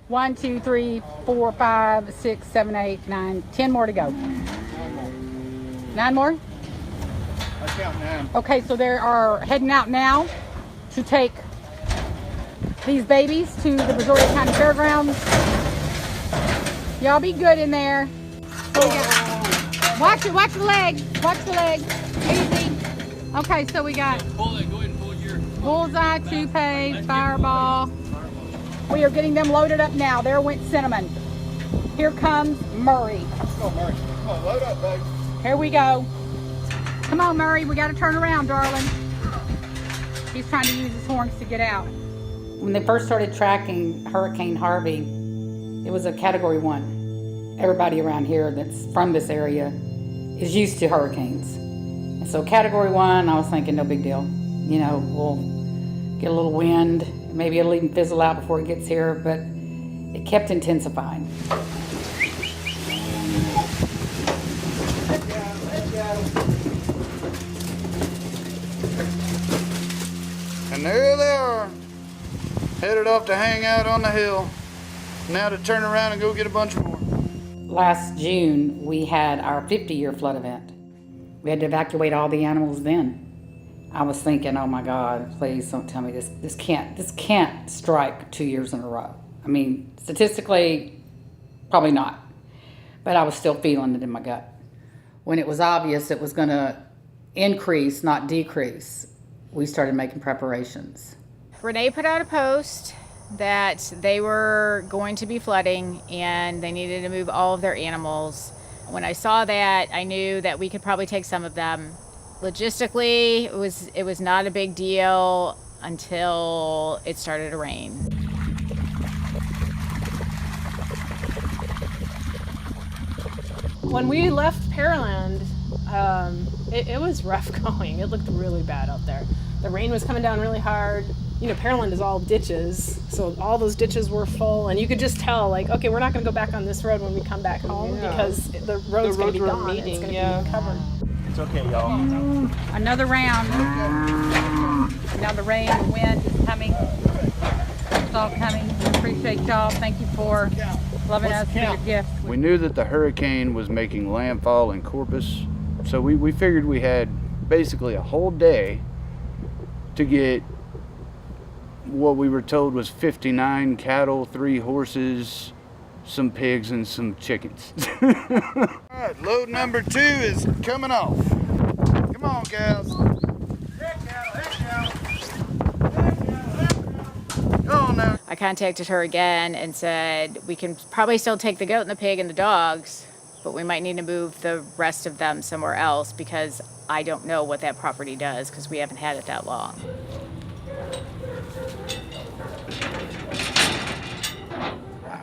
1, 2, 3, 4, 5, 6, 7, 8, 9, 10 more to go. 9 more? I count 9. Okay, so they are heading out now to take these babies to the Brazoria County Fairgrounds. Y'all be good in there. Watch it, watch the leg. Watch the leg. Easy. Okay, so we got Pull it, go ahead and pull your Bullseye, Toupee, Fireball. We are getting them loaded up now. There went Cinnamon. Here comes Murray. Let's go, Murray. Come on, load up, baby. Here we go. Come on, Murray. We got to turn around, darling. He's trying to use his horns to get out. When they first started tracking Hurricane Harvey, it was a Category 1. Everybody around here that's from this area is used to hurricanes. And so Category 1, I was thinking no big deal. You know, we'll get a little wind. Maybe it'll even fizzle out before it gets here, but it kept intensifying. And there they are, headed off to hang out on the hill. Now to turn around and go get a bunch more. Last June, we had our 50-year flood event. We had to evacuate all the animals then. I was thinking, oh my God, please don't tell me this can't strike 2 years in a row. I mean, statistically, probably not. But I was still feeling it in my gut. When it was obvious it was gonna increase, not decrease, we started making preparations. Renee put out a post that they were going to be flooding and they needed to move all of their animals. When I saw that, I knew that we could probably take some of them. Logistically, it was not a big deal until it started to rain. When we left Pearland, it was rough going. It looked really bad out there. The rain was coming down really hard. You know, Pearland is all ditches, so all those ditches were full, and you could just tell, like, okay, we're not going to go back on this road when we come back home because the road's going to be gone. It's going to be covered. It's okay, y'all. Another round. Now the rain and wind is coming. It's all coming. We appreciate y'all. Thank you for loving us for your gift. We knew that the hurricane was making landfall in Corpus, so we figured we had basically a whole day to get what we were told was 59 cattle, 3 horses, some pigs, and some chickens. All right, load number 2 is coming off. Come on, gals. Oh, no. I contacted her again and said, we can probably still take the goat and the pig and the dogs, but we might need to move the rest of them somewhere else because I don't know what that property does because we haven't had it that long.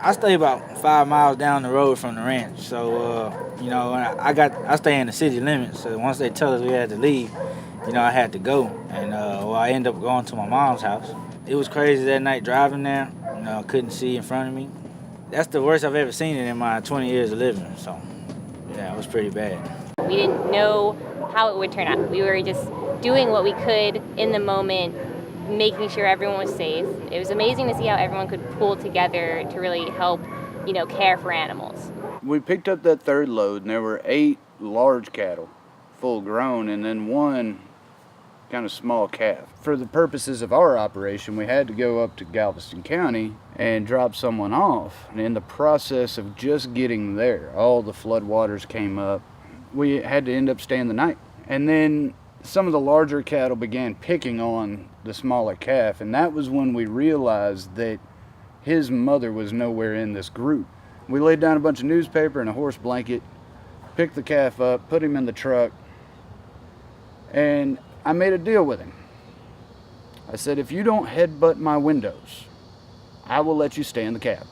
I stay about 5 miles down the road from the ranch, so you know, I stay in the city limits. So once they tell us we had to leave, you know, I had to go, and I ended up going to my mom's house. It was crazy that night driving there. You know, I couldn't see in front of me. That's the worst I've ever seen it in my 20 years of living. So yeah, it was pretty bad. We didn't know how it would turn out. We were just doing what we could in the moment, making sure everyone was safe. It was amazing to see how everyone could pull together to really help, you know, care for animals. We picked up that 3rd load, and there were 8 large cattle, full grown, and then 1 kind of small calf. For the purposes of our operation, we had to go up to Galveston County and drop someone off. And in the process of just getting there, all the floodwaters came up. We had to end up staying the night. And then some of the larger cattle began picking on the smaller calf, and that was when we realized that his mother was nowhere in this group. We laid down a bunch of newspaper and a horse blanket, picked the calf up, put him in the truck, and I made a deal with him. I said, if you don't headbutt my windows, I will let you stay in the cab.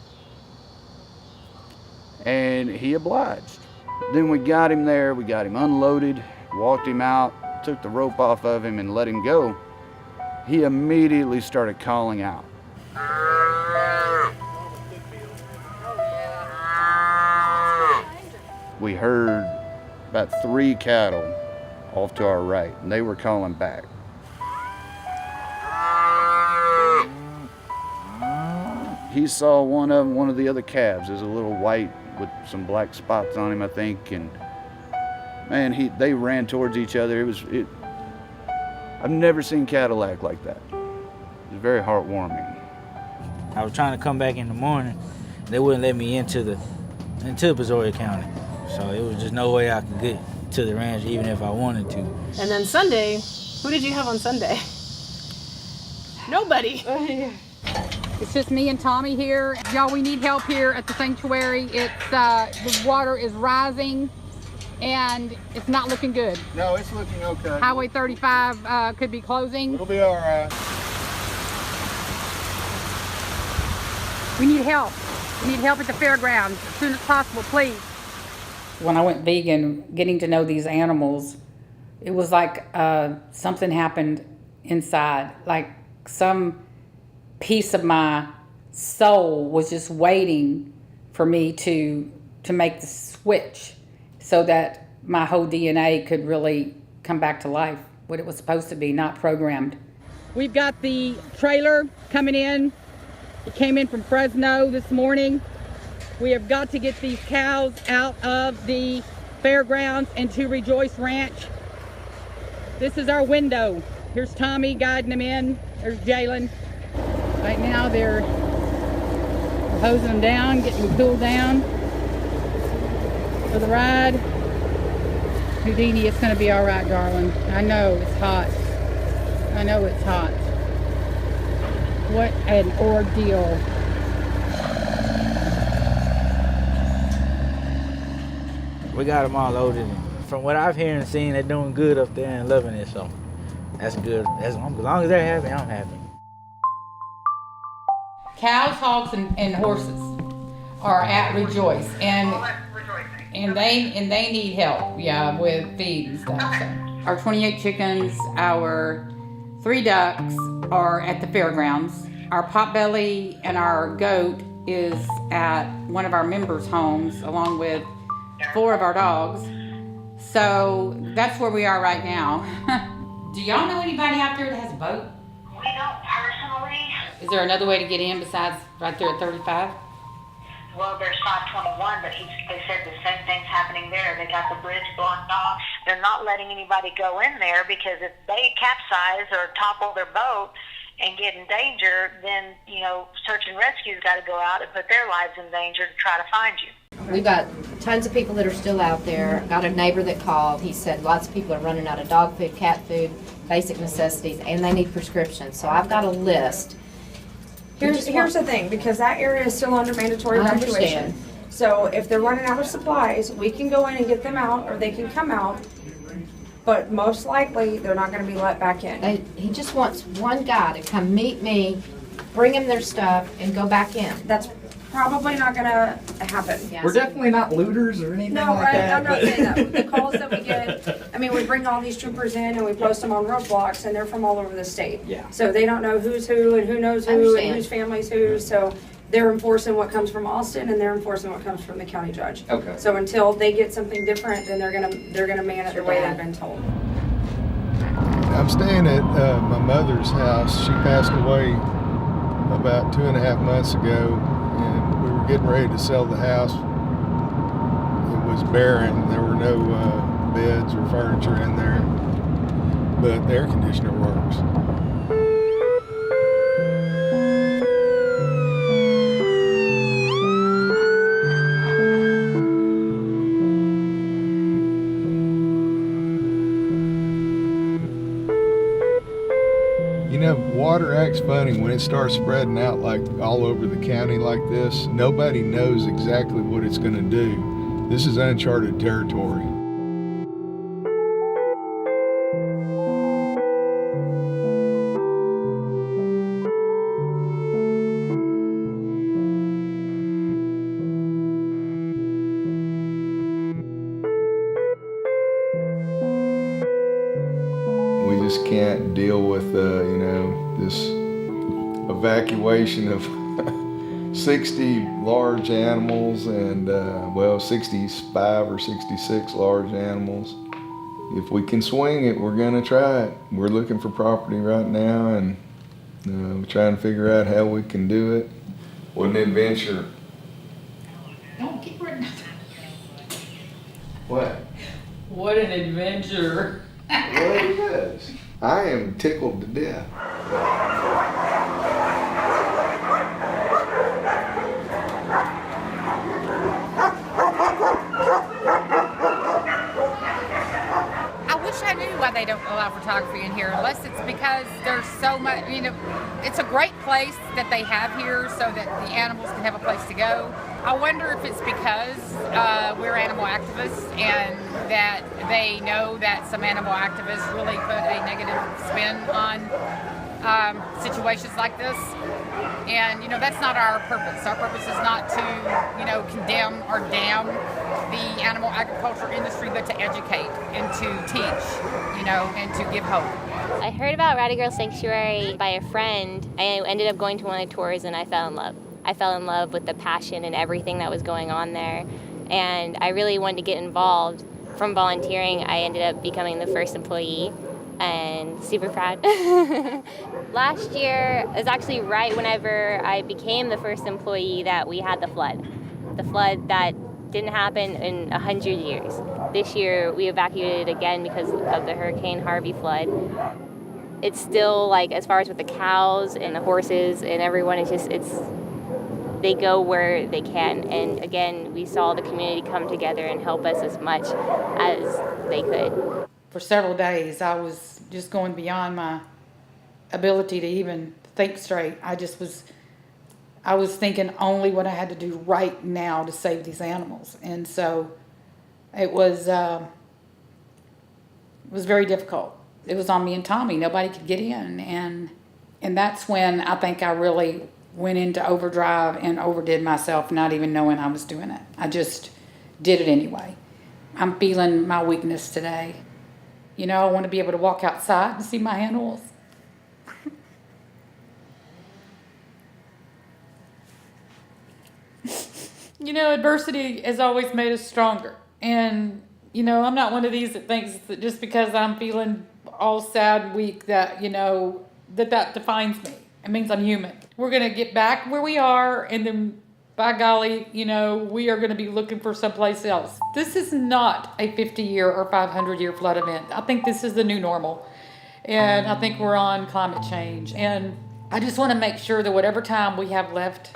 And he obliged. Then we got him there, we got him unloaded, walked him out, took the rope off of him and let him go. He immediately started calling out. We heard about 3 cattle off to our right, and they were calling back. he saw one of the other calves. There's a little white with some black spots on him, I think, and man, they ran towards each other. I've never seen cattle act like that. It was very heartwarming. I was trying to come back in the morning. They wouldn't let me into Brazoria County. So it was just no way I could get to the ranch even if I wanted to. And then Sunday, who did you have on Sunday? Nobody. It's just me and Tommy here. Y'all, we need help here at the sanctuary. It's the water is rising and it's not looking good. No, it's looking okay. Highway 35 could be closing. It'll be all right. We need help. We need help at the fairgrounds as soon as possible, please. When I went vegan, getting to know these animals, it was like something happened inside. Like some piece of my soul was just waiting for me to make the switch so that my whole DNA could really come back to life, what it was supposed to be, not programmed. We've got the trailer coming in. It came in from Fresno this morning. We have got to get these cows out of the fairgrounds and to Rejoice Ranch. This is our window. Here's Tommy guiding them in. There's Jalen. Right now they're hosing them down, getting them cooled down for the ride. Houdini, it's gonna be all right, darling. I know it's hot. I know it's hot. What an ordeal. We got them all loaded. From what I've heard and seen, they're doing good up there and loving it, so that's good. As long as they're happy, I'm happy. Cows, hogs, and horses are at Rejoice, and they need help, yeah, with feed and stuff. So. Our 28 chickens, our 3 ducks are at the fairgrounds. Our potbelly and our goat is at one of our members' homes, along with 4 of our dogs. So that's where we are right now. Do y'all know anybody out there that has a boat? We don't personally. Is there another way to get in besides right there at 35? Well, there's 521, but they said the same thing's happening there. They got the bridge blocked off. They're not letting anybody go in there because if they capsize or topple their boat and get in danger, then, search and rescue's got to go out and put their lives in danger to try to find you. We've got tons of people that are still out there. Got a neighbor that called. He said lots of people are running out of dog food, cat food, basic necessities, and they need prescriptions. So I've got a list. Here's the thing, because that area is still under mandatory evacuation. So if they're running out of supplies, we can go in and get them out, or they can come out. But most likely, they're not going to be let back in. He just wants one guy to come meet me, bring them their stuff, and go back in. That's probably not going to happen. Yeah. We're definitely not looters or anything No, like that. I'm not saying that. The calls that we get, we bring all these troopers in and we post them on roadblocks, and they're from all over the state. Yeah. So they don't know who's who and who knows who and whose family's who. So they're enforcing what comes from Austin, and they're enforcing what comes from the county judge. Okay. So until they get something different, then they're gonna man it the way they've been told. I'm staying at my mother's house. She passed away about 2.5 months ago, and we were getting ready to sell the house. It was barren. There were no beds or furniture in there, but the air conditioner works. Water acts funny when it starts spreading out like all over the county like this. Nobody knows exactly what it's going to do. This is uncharted territory. We just can't deal with this evacuation of 60 large animals and 65 or 66 large animals. If we can swing it, we're gonna try it. We're looking for property right now and we're trying to figure out how we can do it. What an adventure. Don't keep written. What? What an adventure. Well, it is. I am tickled to death. I wish I knew why they don't allow photography in here, unless it's because there's so much, it's a great place that they have here so that the animals can have a place to go. I wonder if it's because we're animal activists and that they know that some animal activists really put a negative spin on situations like this. And, that's not our purpose. Our purpose is not to, condemn or damn the animal agriculture industry, but to educate and to teach, and to give hope. I heard about Rowdy Girl Sanctuary by a friend. I ended up going to one of the tours and I fell in love. I fell in love with the passion and everything that was going on there. And I really wanted to get involved. From volunteering, I ended up becoming the first employee and super proud. Last year is actually right whenever I became the first employee that we had the flood. The flood that didn't happen in 100 years. This year we evacuated again because of the Hurricane Harvey flood. It's still as far as with the cows and the horses and everyone, they go where they can. And again, we saw the community come together and help us as much as they could. For several days, I was just going beyond my ability to even think straight. I was thinking only what I had to do right now to save these animals. And so it was very difficult. It was on me and Tommy. Nobody could get in. And that's when I think I really went into overdrive and overdid myself, not even knowing I was doing it. I just did it anyway. I'm feeling my weakness today. I want to be able to walk outside and see my animals. Adversity has always made us stronger. And, I'm not one of these that thinks that just because I'm feeling all sad and weak that, that defines me. It means I'm human. We're going to get back where we are, and then, by golly, we are going to be looking for someplace else. This is not a 50-year or 500-year flood event. I think this is the new normal. And I think we're on climate change. And I just want to make sure that whatever time we have left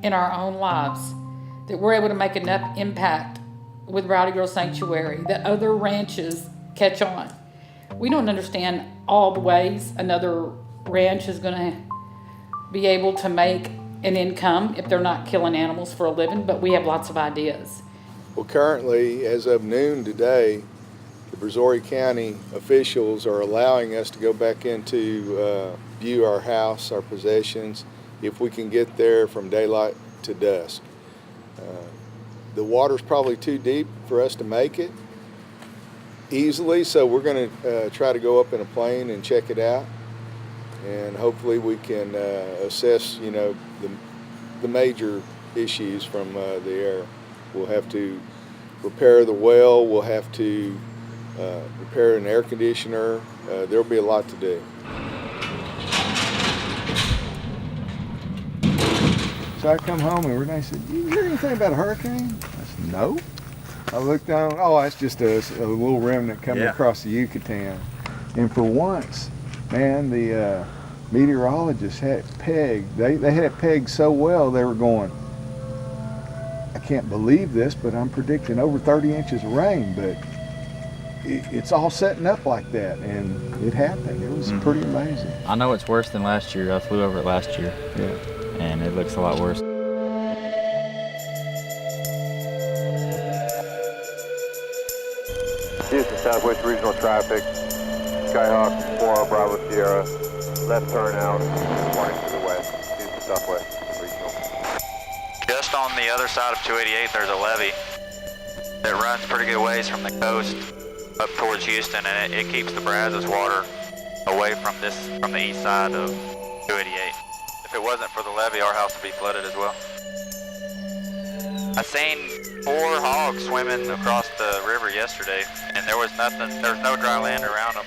in our own lives, that we're able to make enough impact with Rowdy Girl Sanctuary that other ranches catch on. We don't understand all the ways another ranch is going to be able to make an income if they're not killing animals for a living, but we have lots of ideas. Well, currently, as of noon today, the Brazoria County officials are allowing us to go back into view our house, our possessions, if we can get there from daylight to dusk. The water's probably too deep for us to make it easily, so we're going to try to go up in a plane and check it out, and hopefully we can assess, the major issues from the air. We'll have to repair the well, we'll have to repair an air conditioner. There'll be a lot to do. So I come home and Renee said, "You hear anything about a hurricane?" I said, "No." I looked down, that's just a little remnant coming across the Yucatan. And for once, man, the meteorologists had it pegged. They had it pegged so well, they were going, "I can't believe this, but I'm predicting over 30 inches of rain." But it's all setting up like that, and it happened. It was pretty amazing. I know it's worse than last year. I flew over it last year. Yeah. And it looks a lot worse. Houston Southwest Regional Traffic, Skyhawk 4 Bravo Sierra, left turn out, pointing to the west, Houston Southwest Regional. Just on the other side of 288, there's a levee that runs pretty good ways from the coast up towards Houston, and it keeps the Brazos water away from the east side of 288. If it wasn't for the levee, our house would be flooded as well. I seen 4 hogs swimming across the river yesterday, and there was no dry land around them.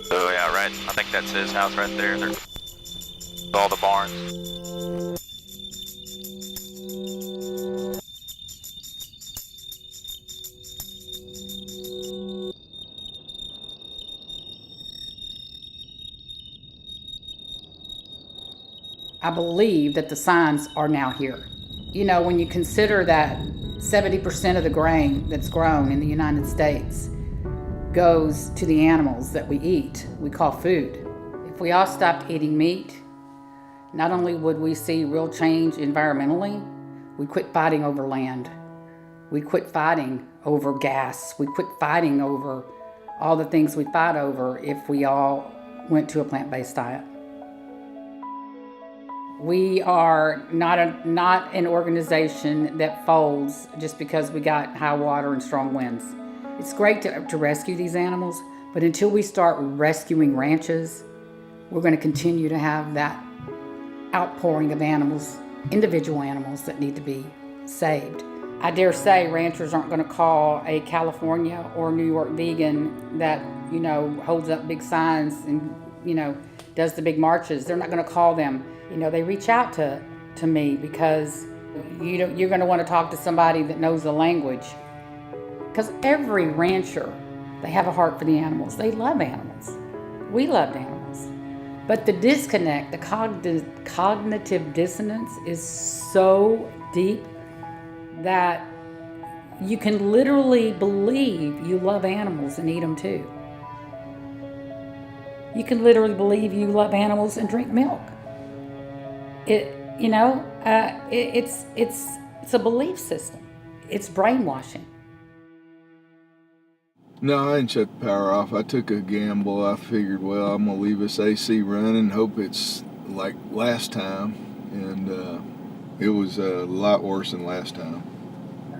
So yeah, right. I think that's his house right there. There's all the barns. I believe that the signs are now here. You know, when you consider that 70% of the grain that's grown in the United States goes to the animals that we eat, we call food. If we all stopped eating meat, not only would we see real change environmentally, we'd quit fighting over land. We'd quit fighting over gas. We'd quit fighting over all the things we fight over if we all went to a plant-based diet. We are not an organization that folds just because we got high water and strong winds. It's great to rescue these animals, but until we start rescuing ranches, we're going to continue to have that outpouring of animals, individual animals that need to be saved. I dare say ranchers aren't going to call a California or New York vegan that, you know, holds up big signs and, you know, does the big marches. They're not going to call them. You know, they reach out to me because you're going to want to talk to somebody that knows the language. Because every rancher, they have a heart for the animals. They love animals. We love animals. But the disconnect, the cognitive dissonance is so deep that you can literally believe you love animals and eat them too. You can literally believe you love animals and drink milk. It's a belief system. It's brainwashing. No, I didn't shut the power off. I took a gamble. I figured, well, I'm gonna leave this AC running, hope it's like last time, and it was a lot worse than last time.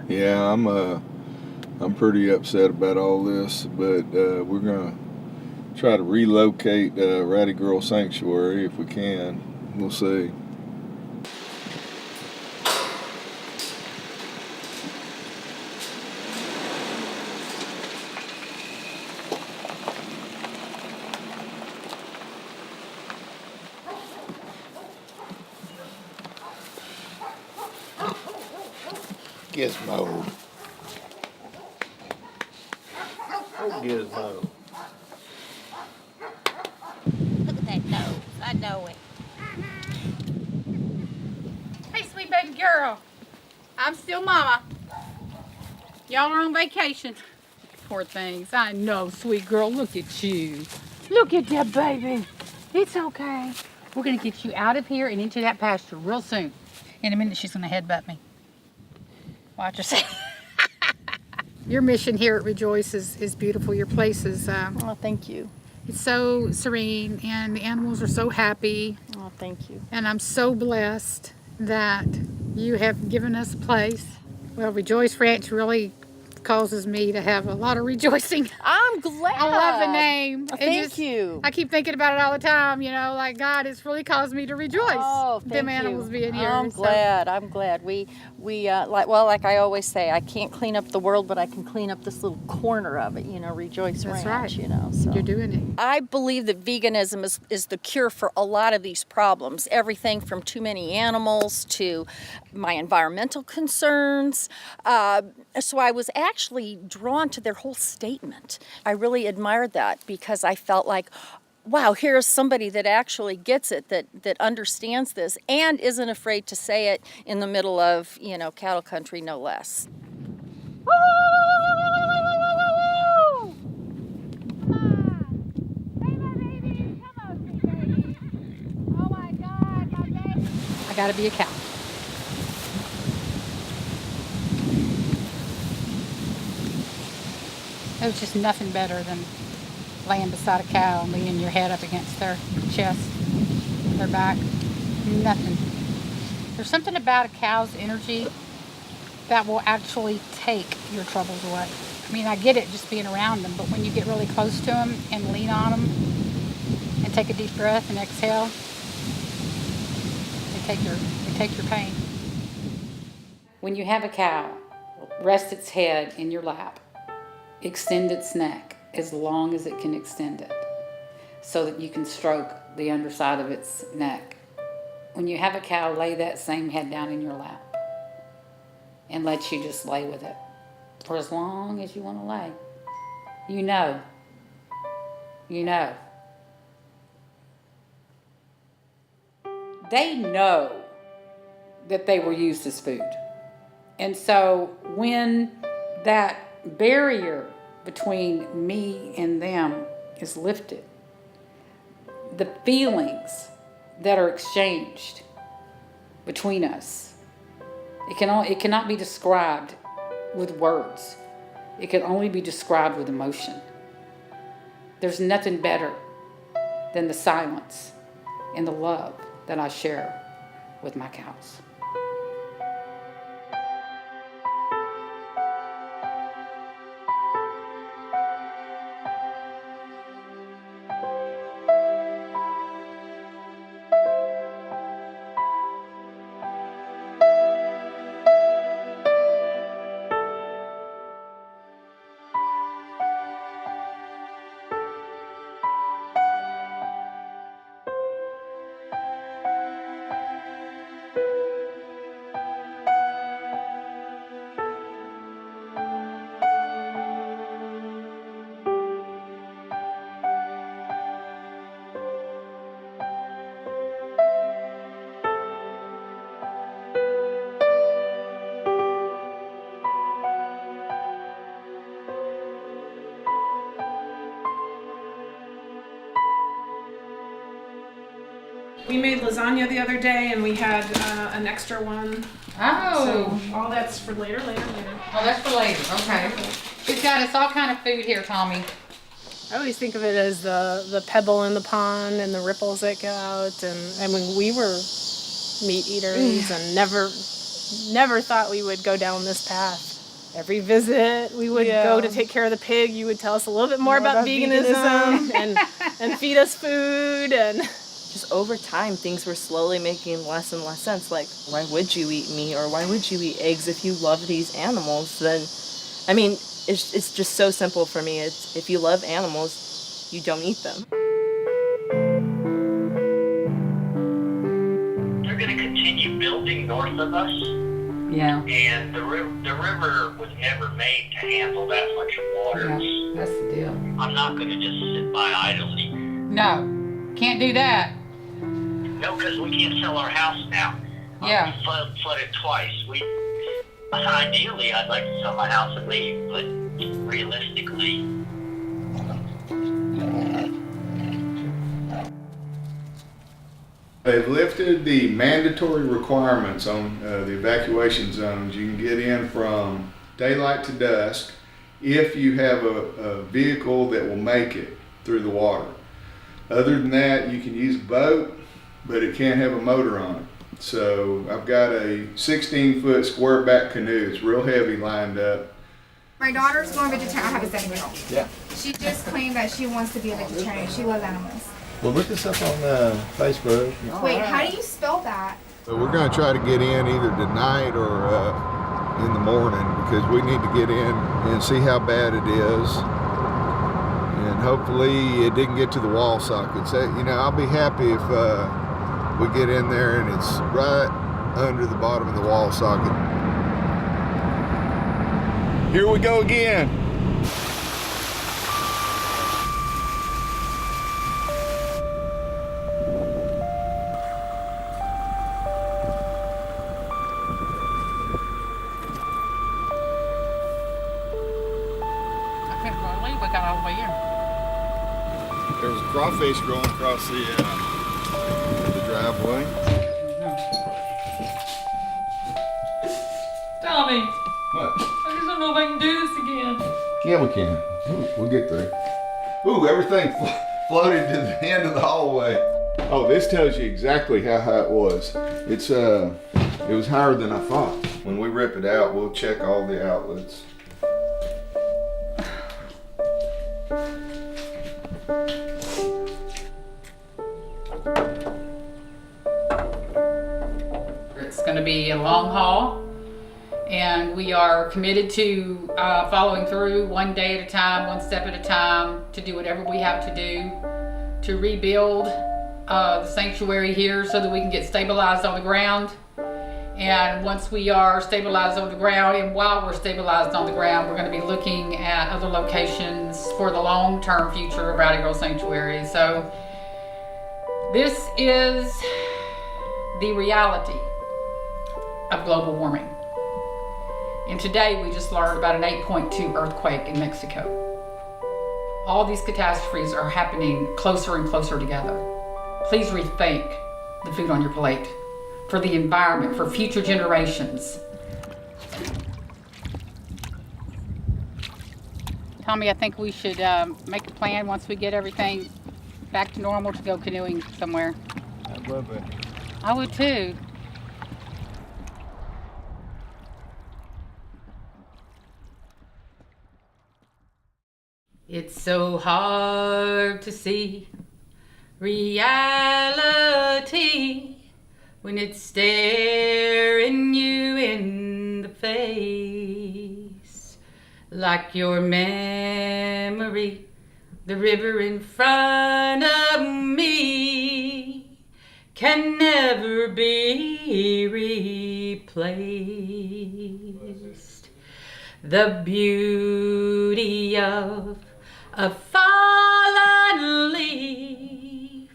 Yeah, I'm pretty upset about all this, but we're gonna try to relocate Rowdy Girl Sanctuary if we can. We'll see. Gizmo. Oh, Gizmo. Look at that nose. I know it. Hey, sweet baby girl. I'm still mama. Y'all are on vacation. Poor things. I know, sweet girl. Look at you. Look at that baby. It's okay. We're going to get you out of here and into that pasture real soon. In a minute, she's going to headbutt me. Watch yourself. Your mission here at Rejoice is beautiful. Your place is... Oh, thank you. It's so serene, and the animals are so happy. Oh, thank you. And I'm so blessed that you have given us a place. Well, Rejoice Ranch really causes me to have a lot of rejoicing. I'm glad. I love the name. Thank you. I keep thinking about it all the time, you know, like God has really caused me to rejoice. Oh, thank them you. animals being here. I'm glad. I'm glad. We like I always say, I can't clean up the world, but I can clean up this little corner of it, you know, Rejoice That's Ranch, right. you know. So. You're doing it. I believe that veganism is the cure for a lot of these problems. Everything from too many animals to my environmental concerns. So I was actually drawn to their whole statement. I really admired that because I felt like, wow, here's somebody that actually gets it, that understands this and isn't afraid to say it in the middle of, you know, cattle country, no less. I gotta be a cow. There's just nothing better than laying beside a cow and leaning your head up against their chest, their back. Nothing. There's something about a cow's energy that will actually take your troubles away. I mean, I get it just being around them, but when you get really close to them and lean on them and take a deep breath and exhale, they take your pain. When you have a cow, rest its head in your lap. Extend its neck as long as it can extend it. so that you can stroke the underside of its neck. When you have a cow, lay that same head down in your lap and let you just lay with it for as long as you want to lay. You know. They know that they were used as food. And so when that barrier between me and them is lifted, the feelings that are exchanged between us, it cannot be described with words. It can only be described with emotion. There's nothing better than the silence and the love that I share with my cows. We made lasagna the other day, and we had an extra one. Oh. So all that's for later. Oh, that's for later. Okay. We've got us all kind of food here, Tommy. I always think of it as the pebble in the pond and the ripples that go out. And I mean, we were meat eaters and never thought we would go down this path. Every visit we would go to take care of the pig, you would tell us a little bit more about veganism and feed us food. And just over time, things were slowly making less and less sense. Like, why would you eat meat or why would you eat eggs if you love these animals? Then, I mean, it's just so simple for me. It's if you love animals, you don't eat them. They're going to continue building north of us. Yeah. And the river was never made to handle that much water. Yeah, that's the deal. I'm not going to just sit by idly. No, can't do that. No, because we can't sell our house now. Yeah. We flooded twice. Ideally, I'd like to sell my house and leave, but realistically, They've lifted the mandatory requirements on the evacuation zones. You can get in from daylight to dusk if you have a vehicle that will make it through the water. Other than that, you can use a boat, but it can't have a motor on it. So I've got a 16-foot square back canoe. It's real heavy lined up. My daughter's going vegetarian. I have a 7-year-old. Yeah. She just claimed that she wants to be a vegetarian. She loves animals. Well, look us up on Facebook. Wait, how do you spell that? So we're going to try to get in either tonight or in the morning because we need to get in and see how bad it is. And hopefully it didn't get to the wall sockets. I'll be happy if we get in there and it's right under the bottom of the wall socket. Here we go again. There was crawfish growing across the driveway. Tommy. What? I just don't know if I can do this again. Yeah, we can. We'll get through. Ooh, everything floated to the end of the hallway. Oh, this tells you exactly how high it was. It was higher than I thought. When we rip it out, we'll check all the outlets. It's going to be a long haul, and we are committed to following through one day at a time, one step at a time, to do whatever we have to do to rebuild the sanctuary here so that we can get stabilized on the ground. And once we are stabilized on the ground, and while we're stabilized on the ground, we're going to be looking at other locations for the long-term future of Rowdy Girl Sanctuary. So this is the reality of global warming. And today we just learned about an 8.2 earthquake in Mexico. All these catastrophes are happening closer and closer together. Please rethink the food on your plate, for the environment, for future generations. Tommy, I think we should make a plan once we get everything back to normal to go canoeing somewhere. I'd love it. I would too. It's so hard to see reality when it's staring you in the face, like your memory, the river in front of me can never be replaced. The beauty of a fallen leaf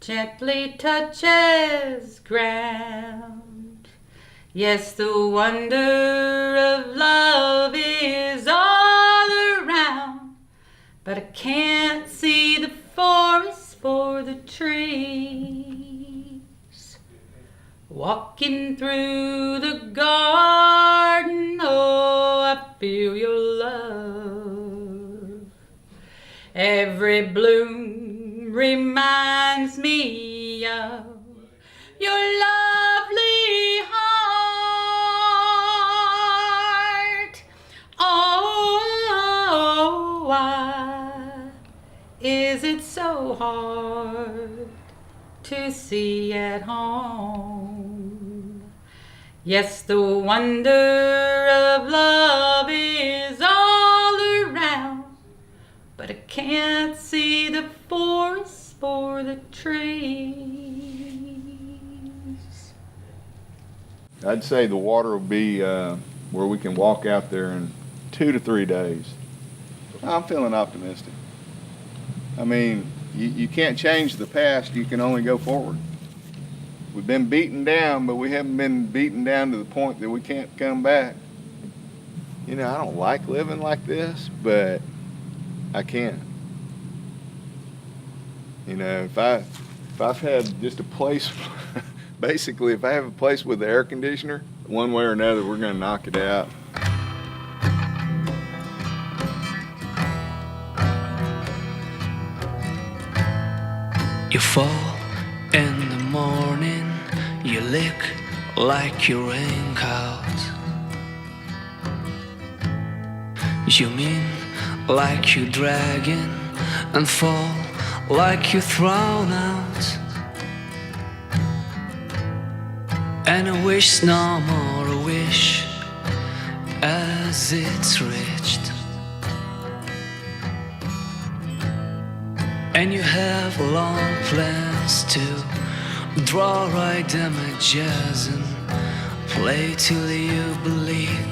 gently touches ground. Yes, the wonder of love is all around, but I can't see the forest for the trees. Walking through the garden, oh, I feel your love. Every bloom reminds me of your lovely heart. Oh, why is it so hard to see at home? Yes, the wonder of love is all around, but I can't see the forest for the trees. I'd say the water will be where we can walk out there in 2 to 3 days. I'm feeling optimistic. I mean, you can't change the past, you can only go forward. We've been beaten down, but we haven't been beaten down to the point that we can't come back. You know, I don't like living like this, but I can. You know, if I've had just a place, basically if I have a place with the air conditioner, one way or another we're gonna knock it out. You fall in the morning, you lick like your raincoat. You mean like you dragging and fall like you thrown out. And a wish no more a wish as it's reached. And you have long plans to draw right images and play till you believe